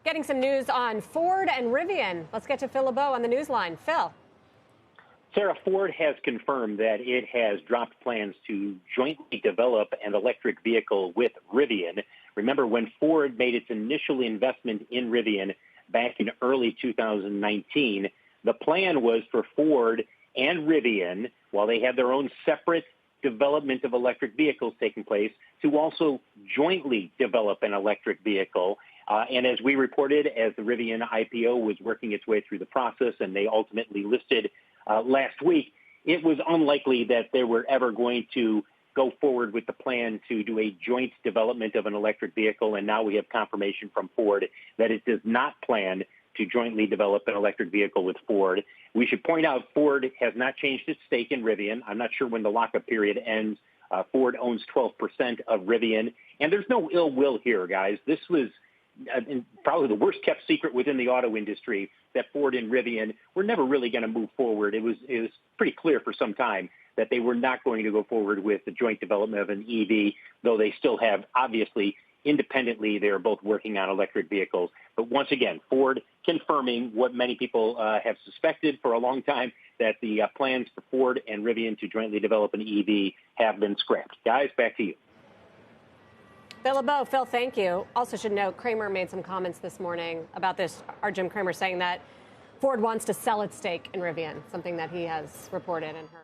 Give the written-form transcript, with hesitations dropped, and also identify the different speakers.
Speaker 1: Getting some news on Ford and Rivian. Let's get to Phil LeBeau on the news line. Phil.
Speaker 2: Sarah, Ford has confirmed that it has dropped plans to jointly develop an electric vehicle with Rivian. Remember, when Ford made its initial investment in Rivian back in early 2019, the plan was for Ford and Rivian, while they had their own separate development of electric vehicles taking place, to also jointly develop an electric vehicle. And as we reported, as the Rivian IPO was working its way through the process and they ultimately listed last week, it was unlikely that they were ever going to go forward with the plan to do a joint development of an electric vehicle. And now we have confirmation from Ford that it does not plan to jointly develop an electric vehicle with Ford. We should point out Ford has not changed its stake in Rivian. I'm not sure when the lockup period ends. Ford owns 12% of Rivian. And there's no ill will here, guys. This was probably the worst kept secret within the auto industry, that Ford and Rivian were never really going to move forward. It was pretty clear for some time that they were not going to go forward with the joint development of an EV, though they still have, obviously, independently, they're both working on electric vehicles. But once again, Ford confirming what many people have suspected for a long time, that the plans for Ford and Rivian to jointly develop an EV have been scrapped. Guys, back to you.
Speaker 1: Phil LeBeau. Phil, thank you. Also should note, Cramer made some comments this morning about this. Our Jim Cramer saying that Ford wants to sell its stake in Rivian, something that he has reported and heard.